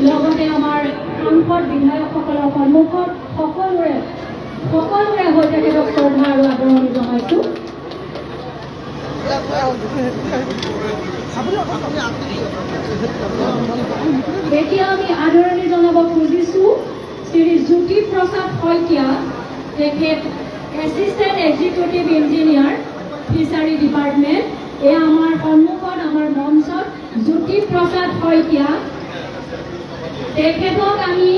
লগতে আমাৰ সাংসদ বিধায়কসকলৰ সন্মুখত সকলোৰে হৈ তেখেতক শ্ৰদ্ধা আৰু আদৰণি জনাইছোঁ। এতিয়া আমি আদৰণি জনাব খুজিছোঁ শ্ৰী জ্যোতি প্ৰসাদ শইকীয়া, তেখেত assistant executive engineer fishery department. এয়া আমাৰ সন্মুখত আমাৰ মঞ্চত জ্যোতি প্ৰসাদ শইকীয়া, তেখেতক আমি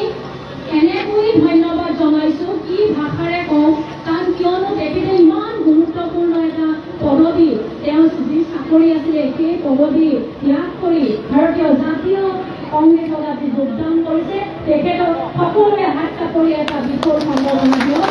এনেকৈ ধন্যবাদ জনাইছোঁ, কি ভাষাৰে কওঁ, কাৰণ কিয়নো তেখেতে ইমান গুৰুত্বপূৰ্ণ এটা পদবী, তেওঁ যি চাকৰি আছিলে সেই পদবী ত্যাগ কৰি ভাৰতীয় জাতীয় কংগ্ৰেছত আজি যোগদান কৰিছে। তেখেতক সকলোৱে হাত চাপৰি এটা বিপুল সম্বৰ্ধনা দিয়ক।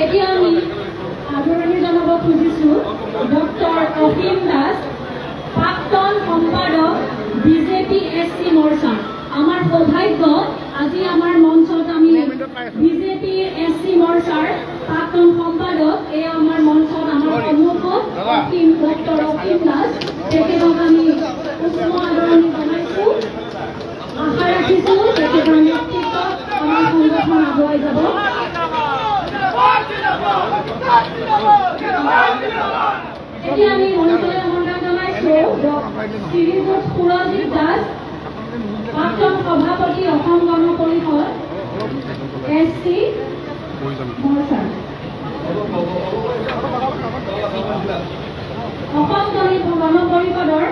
এতিয়া আমি আদৰণি জনাব খুজিছোঁ ডক্টৰ অসীম দাস, প্ৰাক্তন সম্পাদক বিজেপি SC মৰ্চা। আমাৰ সৌভাগ্য আজি আমাৰ মঞ্চত আমি বিজেপি SC মৰ্চাৰ প্ৰাক্তন সম্পাদক এই আমাৰ মঞ্চত আমাৰ সন্মুখত ডক্টৰ অসীম দাস, তেখেতক আমি উষ্ম আদৰণি জনাইছোঁ। আশা ৰাখিছোঁ তেখেতৰ নেতৃত্বত আমাৰ সংগঠন আগুৱাই যাব। এতিয়া আমি মঞ্চলৈ আমন্ত্ৰণ জনাইছোঁ শ্ৰীযুত সুৰজিৎ দাস, প্ৰাক্তন সভাপতি অসম গণ পৰিষদ SC মৰ্চা। অসম গণ পৰিষদৰ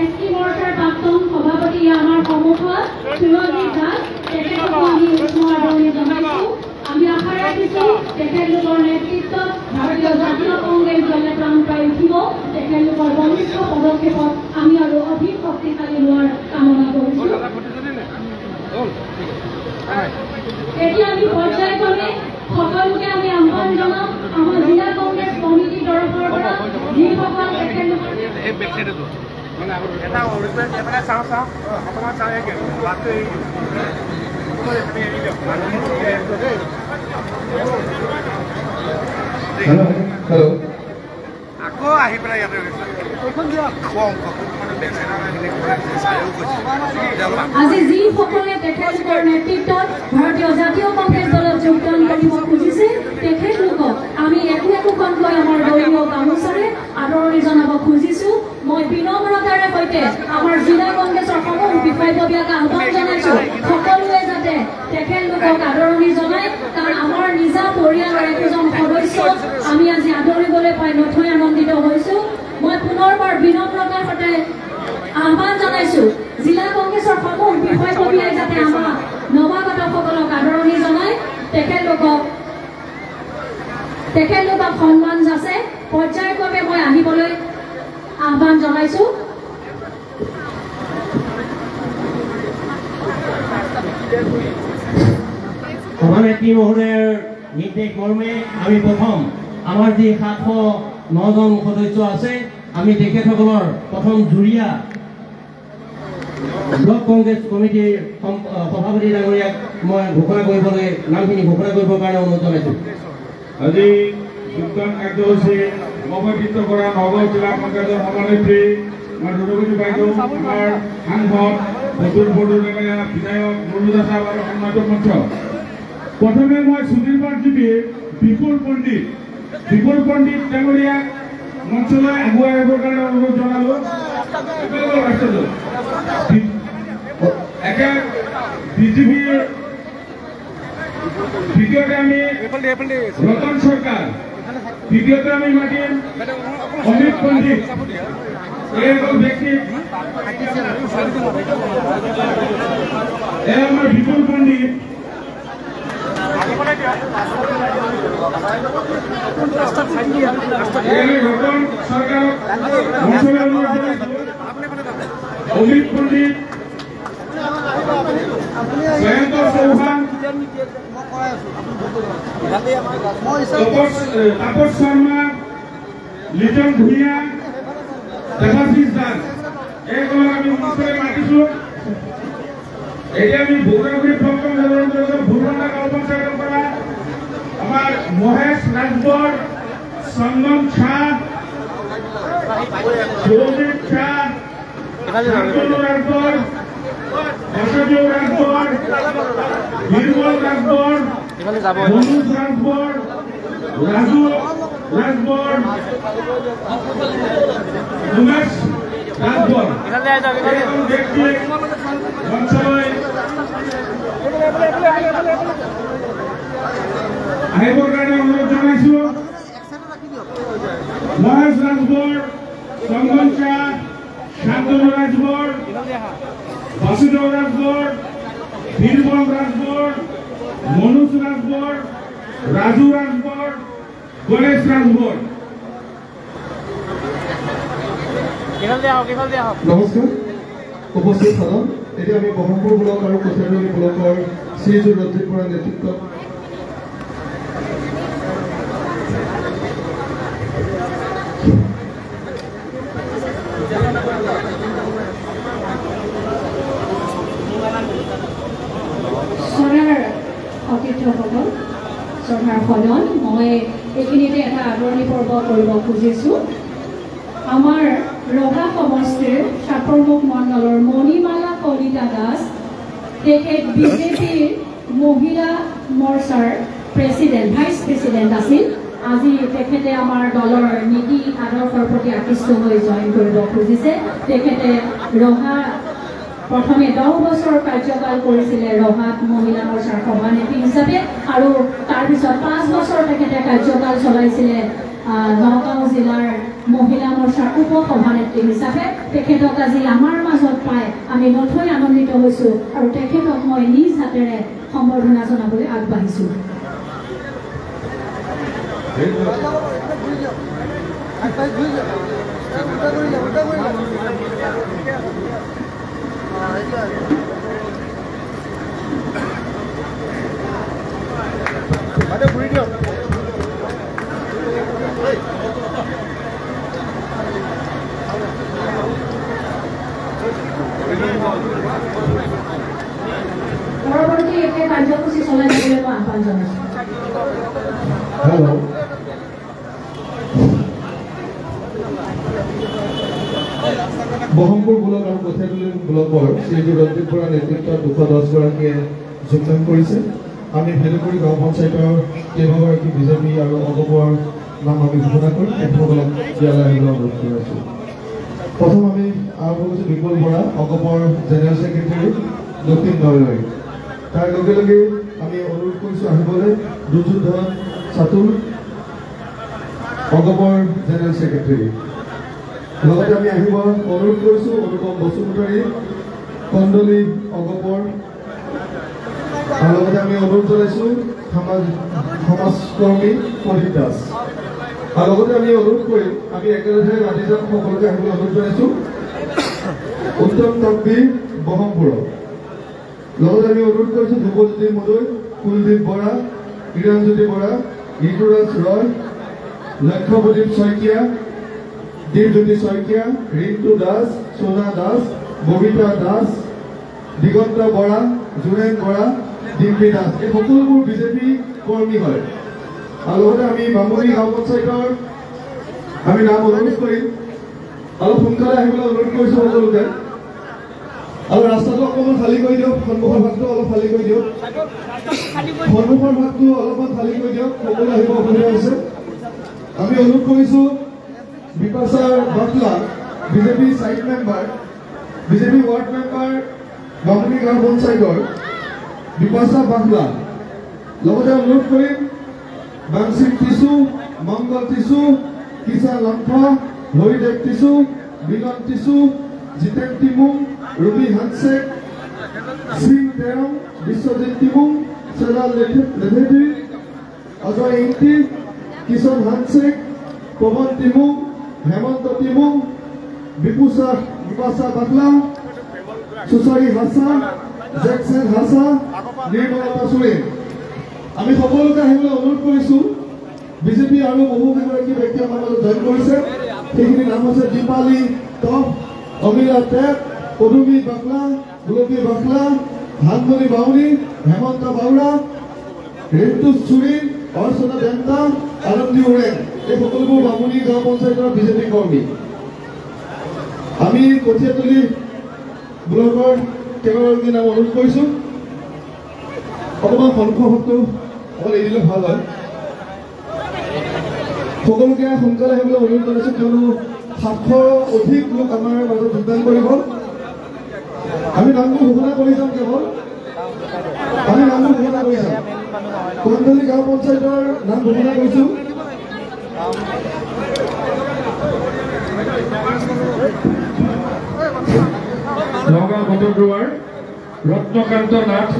SC মৰ্চাৰ প্ৰাক্তন সভাপতি আমাৰ সন্মুখত সুৰজিৎ দাস, তেখেতকো আমি উষ্ম আদৰণি জনাইছোঁ। আমি আশা ৰাখিছোঁ তেখেতলোকৰ নেতৃত্বত ভাৰতীয় জাতীয় কংগ্ৰেছ দলে প্ৰাণ পাই উঠিব। তেখেতলোকৰ বলিষ্ঠ পদক্ষেপত আমি আৰু অধিক শক্তিশালী হোৱাৰ কামনা কৰিছোঁ। এতিয়া আমি পৰ্যায়ক্ৰমে সকলোকে আমি আহ্বান জনাম, আমাৰ জিলা কংগ্ৰেছ কমিটিৰ তৰফৰ পৰা যিসকল তেখেতলোকৰ আকৌ আহি পেলাই ইয়াতে আজি যিসকলে তেখেতলোকৰ নেতৃত্বত ভাৰতীয় জাতীয় কংগ্ৰেছ দলত যোগদান কৰিব খুজিছে তেখেতলোকক আমি একোখনকৈ আমাৰ দলীয় গামোচাৰে আদৰণি জনাব খুজিছোঁ। মই বিনম্ৰতাৰে সৈতে আমাৰ জিলা কংগ্ৰেছৰ সমূহ বিষয়ববীয়াক আহ্বান জনাইছোঁ সকলোৱে যাতে তেখেতলোকক আদৰণি জনায়, কাৰণ আমাৰ নিজা পৰিয়ালৰ একোজন সদস্য আমি আজি আদৰিবলৈ পাই নথৈ আনন্দিত হৈছোঁ। মই পুনৰবাৰ বিনম্ৰতাৰ সৈতে আহ্বান জনাইছোঁ জিলা কংগ্ৰেছৰ সমূহ বিষয়ববীয়াই যাতে আমাৰ নৱাগতসকলক আদৰণি জনায়, তেখেতলোকক সন্মান যাচে পৰ্যায়ক্ৰমে মই আহিবলৈ আহ্বান জনাইছোঁ। সভানেত্ৰী মহোদয়ৰ নিৰ্দেশ মৰ্মে আমি প্ৰথম আমাৰ যি 709 জন সদস্য আছে আমি তেখেতসকলৰ প্ৰথম জুৰীয়া ব্লক কংগ্ৰেছ কমিটিৰ সভাপতি ডাঙৰীয়াক মই ঘোষণা কৰিবলৈ নামখিনি ঘোষণা কৰিবৰ কাৰণে অনুৰোধ জনাইছোঁ। আজি যোগদান কাৰ্যসূচী সভাপতিত্ব কৰা নগাঁও জিলা পঞ্চায়তৰ সভানেত্ৰী দুৰ্গতি বাইদেউ, আমাৰ সাংসদ বদুল বৰদলৈয়া, বিধায়ক মুৰুদা সাহেব আৰু সন্মানিত মঞ্চ। প্ৰথমে মই সুধীৰ বাৰ্জীবী বিপুল পণ্ডিত ডাঙৰীয়াক মঞ্চলৈ আগুৱাই আহিবৰ কাৰণে অনুৰোধ জনালোঁ। বিজেপিৰ দ্বিতীয়তে আমি ৰতন সৰকাৰ, তৃতীয়তে আমি মাতিম অমিত পণ্ডিত। এৰকম ব্যক্তি আমাৰ বিপুল পণ্ডিত, ৰতন সৰকাৰ, অমিত পণ্ডিত, তাপস শৰ্মা, লিটন ভূঞা, দেৱাশিষ দাস এইসকলক আমি অনুষ্ঠানে মাতিছোঁ। এতিয়া আমি ভোগৰাগুৰি প্ৰথম ভূৰবন্ধা গাঁও পঞ্চায়তৰ পৰা আমাৰ মহেশ ৰাজবৰ, চন্দন শাহ, সুৰজিত শাহ, শান্তনু ৰাজবৰ, অশোক ৰাজবৰ, বীৰবল ৰাজবৰ, মনোজ ৰাজবৰ, ৰাজু ৰাজবৰ, উমেশ ৰাজবৰ এইসকল ব্যক্তিক মঞ্চলৈ আহিবৰ কাৰণে অনুৰোধ জনাইছোঁ। মহেশ ৰাজবৰ, চন্দন শাহ, শান্তনু ৰাজবৰ, বাসুদেৱ ৰাজবৰ, বীৰবল ৰাজবৰ, মনোজ ৰাজবৰ, ৰাজু ৰাজবৰ, গণেশ ৰাজবৰ। নমস্কাৰ উপস্থিত সদন। এতিয়া আমি বহৰমপুৰ ব্লক আৰু কঠিয়াতলী ব্লকৰ শ্ৰীযুত ৰঞ্জিত বৰাৰ নেতৃত্বত চৰকাৰ অতিথিসকল, চৰকাৰ সদন, মই এইখিনিতে এটা আদৰণি পৰ্ব কৰিব খুজিছোঁ। আমাৰ ৰহা সমষ্টিৰ সাপ্ৰমুখ মণ্ডলৰ মণিমালা কলিতা দাস, তেখেত বিজেপিৰ মহিলা মৰ্চাৰ প্ৰেচিডেণ্ট, ভাইচ প্ৰেচিডেণ্ট আছিল। আজি তেখেতে আমাৰ দলৰ নীতি আদৰ্শৰ প্ৰতি আকৃষ্ট হৈ জইন কৰিব খুজিছে। তেখেতে ৰহা প্ৰথমে 10 বছৰ কাৰ্যকাল কৰিছিলে ৰহাত মহিলা মৰ্চাৰ সভানেত্ৰী হিচাপে, আৰু তাৰপিছত 5 বছৰ তেখেতে কাৰ্যকাল চলাইছিলে নগাঁও জিলাৰ মহিলা মৰ্চাৰ উপ সভানেত্ৰী হিচাপে। তেখেতক আজি আমাৰ মাজত পাই আমি নথৈ আনন্দিত হৈছোঁ আৰু তেখেতক মই নিজ হাতেৰে সম্বৰ্ধনা জনাবলৈ আগবাঢ়িছোঁ। পৰৱৰ্তী একে কাৰ্যসূচী চলাই যাবলৈ মই আহ্বান জনাইছোঁ। হেল্ল', বহৰমপুৰ ব্লক আৰু কঠিয়াতলী ব্লকৰ শ্ৰীযুত ৰঞ্জিত বৰাৰ নেতৃত্বত 210 গৰাকীয়ে যোগদান কৰিছে। আমি ভেলুগুৰি গাঁও পঞ্চায়তৰ কেইবাগৰাকী বিজেপি আৰু অগপৰ নাম আমি ঘোষণা কৰি তেখেতসকলক ইয়ালৈ আহিবলৈ অনুৰোধ কৰি আছোঁ। প্ৰথম আমি আৰম্ভ কৰিছোঁ বিপুল বৰা, অগপৰ জেনেৰেল ছেক্ৰেটাৰী, দক্ষিণ নলবাৰী। তাৰ লগে লগে আমি অনুৰোধ কৰিছোঁ আহিবলৈ দুৰ্যোধন চাতুল, অগপৰ জেনেৰেল ছেক্ৰেটাৰী। লগতে আমি আহিব অনুৰোধ কৰিছোঁ অনুপম বসুমতাৰী, কন্দলী অগপৰ। আৰু লগতে আমি অনুৰোধ জনাইছোঁ সমাজকৰ্মী প্ৰদীপ দাস। আৰু লগতে আমি অনুৰোধ কৰিম, আমি একেলগে মাতি যাম সকলোকে আহিবলৈ অনুৰোধ জনাইছোঁ উত্তম তাকবীৰ বহৰমপুৰৰ। লগতে আমি অনুৰোধ কৰিছোঁ ধ্ৰুৱজ্যোতি মুদৈ, কুলদীপ বৰা, কিৰণজ্যোতি বৰা, ঋতুৰাজ ৰয়, লক্ষ্যপ্ৰদীপ শইকীয়া, দীপজ্যোতি শইকীয়া, ৰিন্তু দাস, সোনা দাস, ববিতা দাস, দিগন্ত বৰা, জুৰেন বৰা, ডিম্পী দাস। এই সকলোবোৰ বিজেপি কৰ্মী হয়। আৰু লগতে আমি বামুণী গাঁও পঞ্চায়তৰ আমি নাম অনুৰোধ কৰিম। অলপ সোনকালে আহিবলৈ অনুৰোধ কৰিছোঁ সকলোকে। আৰু ৰাস্তাটো অকণমান খালী কৰি দিয়ক, সন্মুখৰ ভাগটো অলপ খালী কৰি দিয়ক, সন্মুখৰ ভাগটো অলপমান খালী কৰি দিয়ক, সকলো আহিব অসুবিধা হৈছে। আমি অনুৰোধ কৰিছোঁ Bipasha Batla, BJP side member, BJP ward member Bamuni Gaon পঞ্চায়তৰ বিপাশা বাটলা। লগতে অনুৰোধ কৰিম বাংচিং টিচু, মংগল টিচু, কিষাণ লম্ফ, হৰিদেৱ টিচু, মিলন টিচু, জিতেন টিমুং, ৰবি হানছেক, সিং তেৰং, বিশ্বজিৎ টিমুং, চেলাল লেভেটি, অজয় ইংটি, কিষণ হানছেক, পৱন টিমুং, হেমন্ত টিমুং, বিপাশা বাটলা, সুচাৰী হাছা, জেকসেন হাছা, নিৰ্মলতা চুৰেন। আমি সকলোকে আহিবলৈ অনুৰোধ কৰিছোঁ বিজেপি আৰু বহু কেইগৰাকী ব্যক্তি আমাৰ মাজত জইন কৰিছে সেইখিনি নাম হৈছে দীপালী টপ অমিলা টেপ পদুমী বাকলা গোলকী বাকলা ধানমণি বাউনী হেমন্ত বাউৰা ৰিন্তু চুৰি অৰ্চনা দেন্তা আনন্দী ওৰেং এই সকলোবোৰ বামুণী গাঁও পঞ্চায়তৰ বিজেপি কৰ্মী আমি কঠীয়াতলী ব্লকৰ কেইবাগৰাকী নাম অনুৰোধ কৰিছোঁ অকণমান সংখ্যাটো অকল এৰি দিলে ভাল হয় সকলোকে সোনকালে আহিবলৈ অনুৰোধ জনাইছোঁ কিয়নো 700 অধিক লোক আমাৰ মাজত যোগদান কৰিব আমি নামবোৰ ঘোষণা কৰি যাম কেৱল আমি নামবোৰ ঘোষণা কৰি যাম কণধলী গাঁও পঞ্চায়তৰ নাম ঘোষণা কৰিছোঁ নগাঁও বটদ্ৰৱাৰ ৰত্নকান্ত নাথ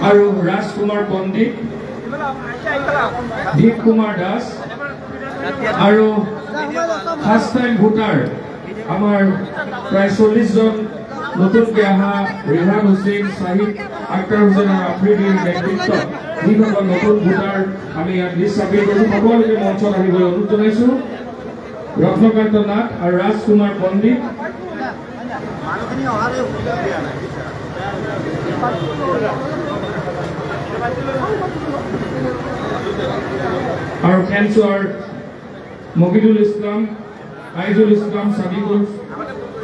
আৰু ৰাজকুমাৰ পণ্ডিত দীপ কুমাৰ দাস আৰু ফাৰ্ষ্ট টাইম ভোটাৰ আমাৰ প্ৰায় 40 জন নতুনকৈ অহা ৰেহান হুছেইন শ্বাহিদ আক্তাৰ হুছেইন আৰু আফ্ৰিদিৰ নেতৃত্বত যিসকল নতুন ভোটাৰ আমি ইয়াত লিষ্ট চাবমিট কৰিছোঁ সকলোকে মঞ্চত আহিবলৈ অনুৰোধ জনাইছোঁ ৰত্নকান্ত নাথ আৰু ৰাজকুমাৰ পণ্ডিত আৰু খেলচোৱাৰ মকিদুল ইছলাম আইজুল ইছলাম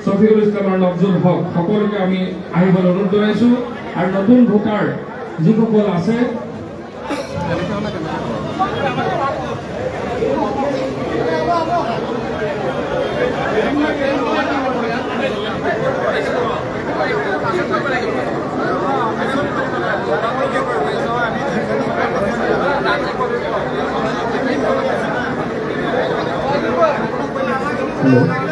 শফিকুল ইছলাম আৰু নবজুল হক সকলোকে আমি আহিবলৈ অনুৰোধ জনাইছোঁ আৰু নতুন ভোটাৰ যিসকল আছে Hello.